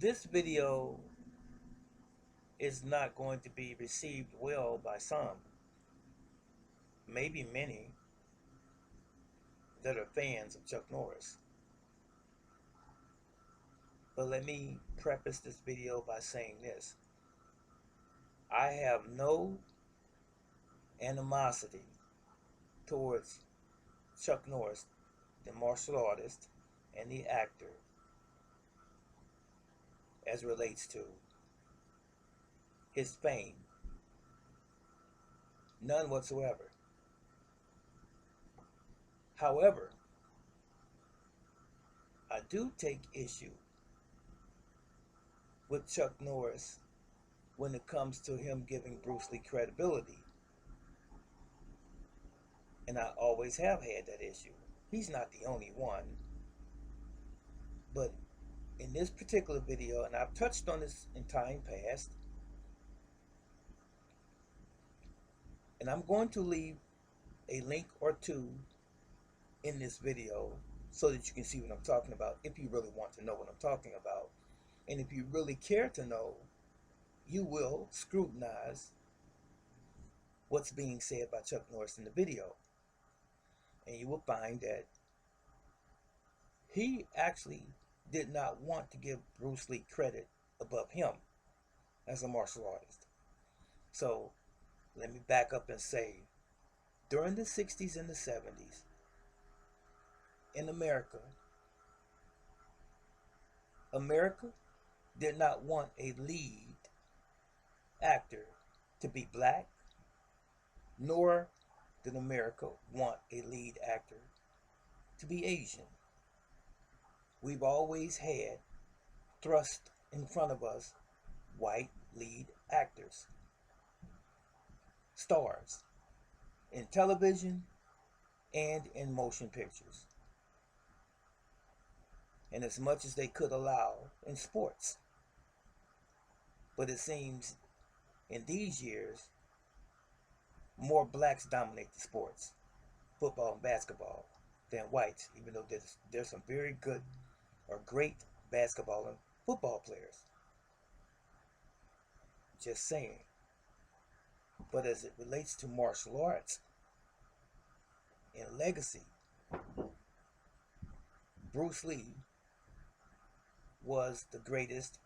This video is not going to be received well by some, maybe many, that are fans of Chuck Norris. But let me preface this video by saying this. I have no animosity towards Chuck Norris, the martial artist and the actor, as relates to his fame. None whatsoever. However, I do take issue with Chuck Norris when it comes to him giving Bruce Lee credibility. And I always have had that issue. He's not the only one. But in this particular video, and I've touched on this in time past, and I'm going to leave a link or two in this video so that you can see what I'm talking about if you really want to know what I'm talking about. And if you really care to know, you will scrutinize what's being said by Chuck Norris in the video. And you will find that he actually did not want to give Bruce Lee credit above him as a martial artist. So let me back up and say, during the 60s and the 70s, in America did not want a lead actor to be black, nor did America want a lead actor to be Asian. We've always had thrust in front of us white lead actors, stars, in television and in motion pictures, and as much as they could allow in sports. But it seems in these years, more blacks dominate the sports, football and basketball, than whites, even though there's some very good or great basketball and football players. Just saying. But as it relates to martial arts and legacy, Bruce Lee was the greatest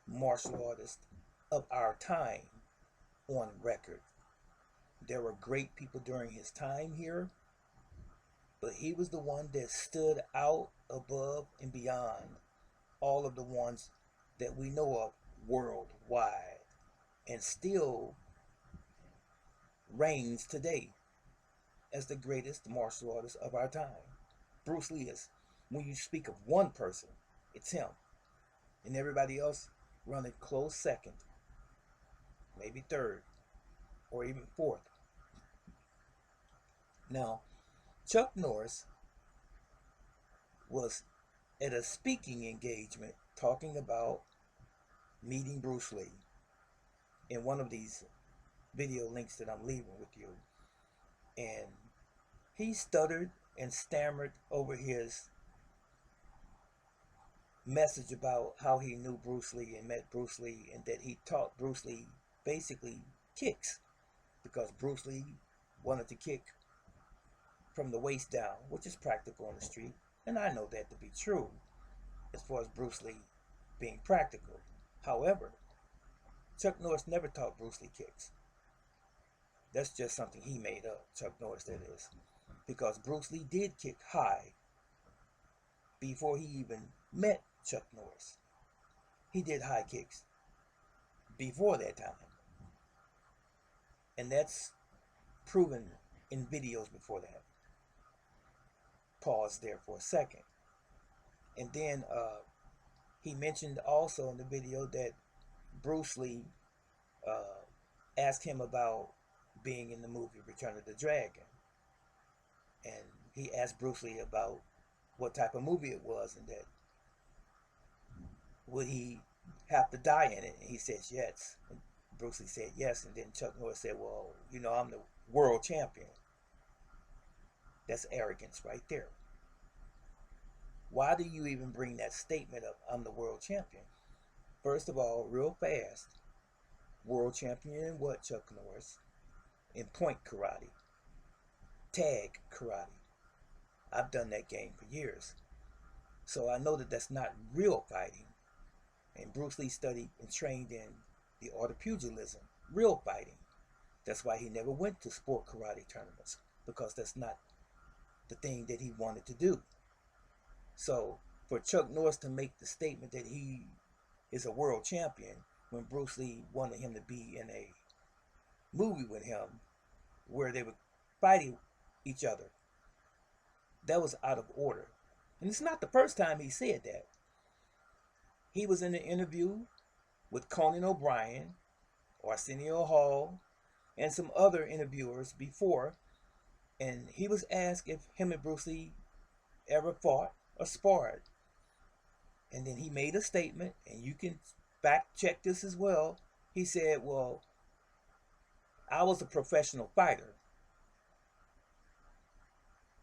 martial artist of our time on record. There were great people during his time here, but he was the one that stood out above and beyond all of the ones that we know of worldwide, and still reigns today as the greatest martial artist of our time. Bruce Lee is, when you speak of one person, it's him. And everybody else run a close second, maybe third, or even fourth. Now, Chuck Norris was at a speaking engagement talking about meeting Bruce Lee in one of these video links that I'm leaving with you. And he stuttered and stammered over his message about how he knew Bruce Lee and met Bruce Lee, and that he taught Bruce Lee basically kicks, because Bruce Lee wanted to kick from the waist down, which is practical on the street, and I know that to be true as far as Bruce Lee being practical. However, Chuck Norris never taught Bruce Lee kicks. That's just something he made up, Chuck Norris that is, because Bruce Lee did kick high before he even met Chuck Norris. He did high kicks before that time, and that's proven in videos before that. Pause there for a second. And then he mentioned also in the video that Bruce Lee asked him about being in the movie Return of the Dragon, and he asked Bruce Lee about what type of movie it was, and that would he have to die in it, and he says yes. And Bruce Lee said yes, and then Chuck Norris said, well, you know, I'm the world champion. That's arrogance right there. Why do you even bring that statement up, I'm the world champion? First of all, real fast, world champion in what, Chuck Norris? In point karate, tag karate. I've done that game for years. So I know that that's not real fighting. And Bruce Lee studied and trained in the art of pugilism, real fighting. That's why he never went to sport karate tournaments, because that's not the thing that he wanted to do. So for Chuck Norris to make the statement that he is a world champion when Bruce Lee wanted him to be in a movie with him where they would fight each other, that was out of order. And it's not the first time he said that. He was in an interview with Conan O'Brien, Arsenio Hall, and some other interviewers before, and he was asked if him and Bruce Lee ever fought or sparred. And then he made a statement, and you can fact check this as well. He said, well, I was a professional fighter,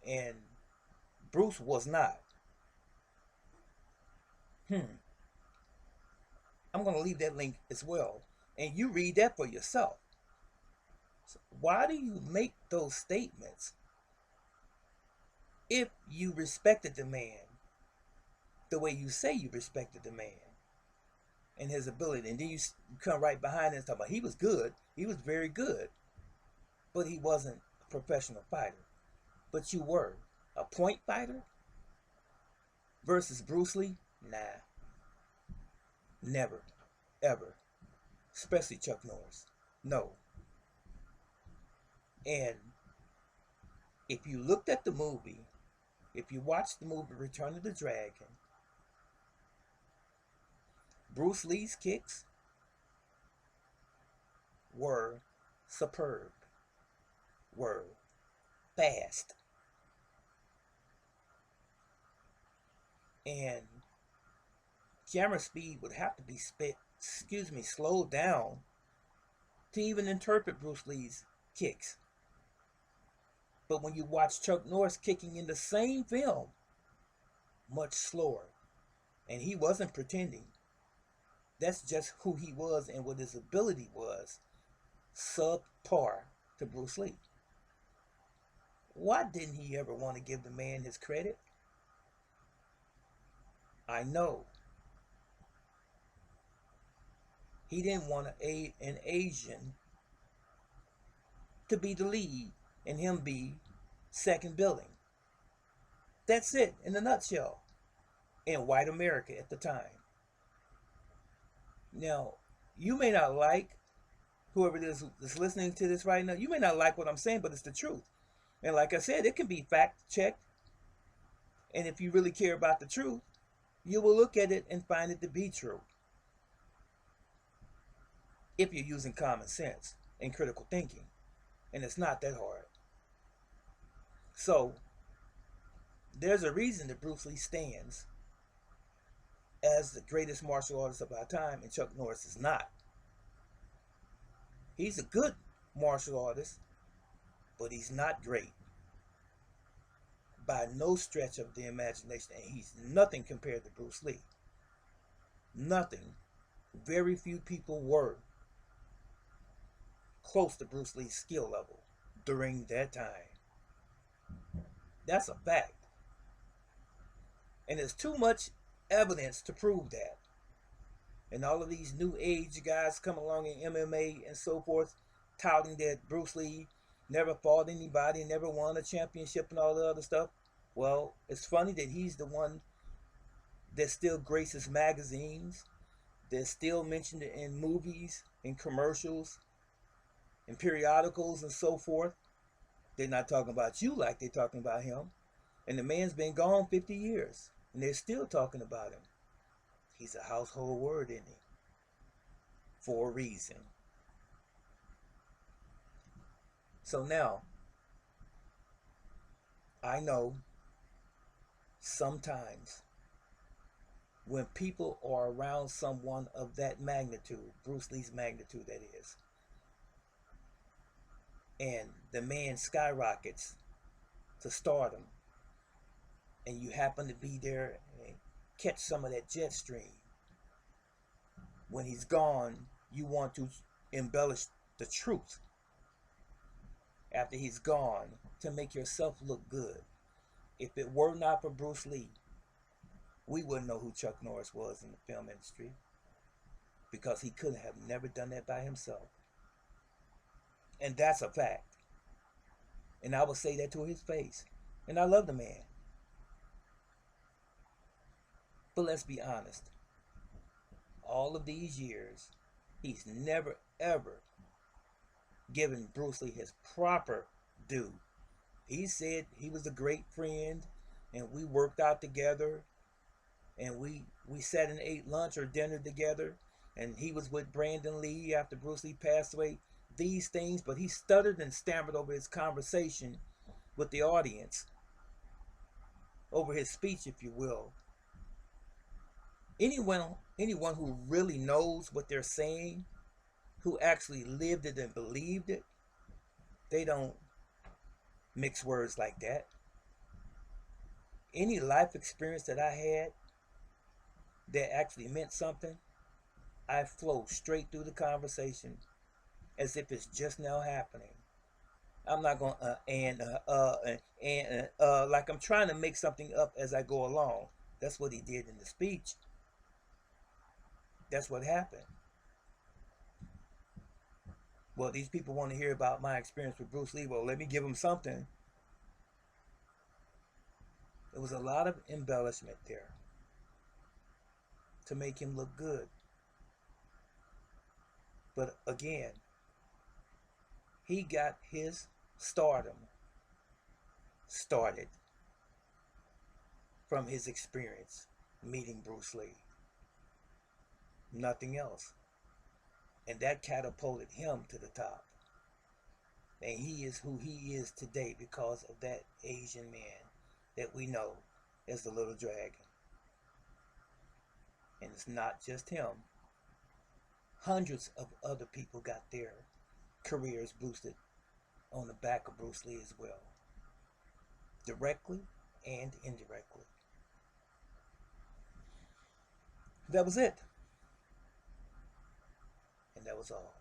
and Bruce was not. I'm going to leave that link as well, and you read that for yourself. So why do you make those statements if you respected the man the way you say you respected the man and his ability? And then you come right behind and talk about he was good, he was very good, but he wasn't a professional fighter. But you were a point fighter versus Bruce Lee? Nah. Never. Ever. Especially Chuck Norris. No. And if you looked at the movie, if you watched the movie Return of the Dragon, Bruce Lee's kicks were superb, were fast, and camera speed would have to be slowed down to even interpret Bruce Lee's kicks. But when you watch Chuck Norris kicking in the same film, much slower, and he wasn't pretending. That's just who he was and what his ability was, subpar to Bruce Lee. Why didn't he ever want to give the man his credit? I know. He didn't want an Asian to be the lead and him be second billing. That's it in a nutshell. In white America at the time. Now, you may not like, whoever it is that's listening to this right now, you may not like what I'm saying, but it's the truth. And like I said, it can be fact checked. And if you really care about the truth, you will look at it and find it to be true. If you're using common sense and critical thinking. And it's not that hard. So, there's a reason that Bruce Lee stands as the greatest martial artist of our time, and Chuck Norris is not. He's a good martial artist, but he's not great. By no stretch of the imagination, and he's nothing compared to Bruce Lee. Nothing. Very few people were close to Bruce Lee's skill level during that time. That's a fact. And there's too much evidence to prove that. And all of these new age guys come along in MMA and so forth, touting that Bruce Lee never fought anybody, never won a championship and all the other stuff. Well, it's funny that he's the one that still graces magazines, that's still mentioned in movies, in commercials, in periodicals and so forth. They're not talking about you like they're talking about him. And the man's been gone 50 years, and they're still talking about him. He's a household word, isn't he? For a reason. So now, I know sometimes when people are around someone of that magnitude, Bruce Lee's magnitude that is, and the man skyrockets to stardom, and you happen to be there and catch some of that jet stream, When he's gone, you want to embellish the truth after he's gone to make yourself look good. If it were not for Bruce Lee, we wouldn't know who Chuck Norris was in the film industry, because he could have never done that by himself. And that's a fact. And I will say that to his face. And I love the man. But let's be honest. All of these years, he's never ever given Bruce Lee his proper due. He said he was a great friend, and we worked out together, and we sat and ate lunch or dinner together, and he was with Brandon Lee after Bruce Lee passed away. These things, but he stuttered and stammered over his conversation with the audience, over his speech, if you will. Anyone who really knows what they're saying, who actually lived it and believed it, they don't mix words like that. Any life experience that I had that actually meant something, I flow straight through the conversation as if it's just now happening. I'm not going like I'm trying to make something up as I go along. That's what he did in the speech. That's what happened. Well, these people want to hear about my experience with Bruce Lee. Well, let me give them something. There was a lot of embellishment there to make him look good. But again, he got his stardom started from his experience meeting Bruce Lee. Nothing else. And that catapulted him to the top. And he is who he is today because of that Asian man that we know as the Little Dragon. And it's not just him. Hundreds of other people got their careers boosted on the back of Bruce Lee as well. Directly and indirectly. That was it. And that was all.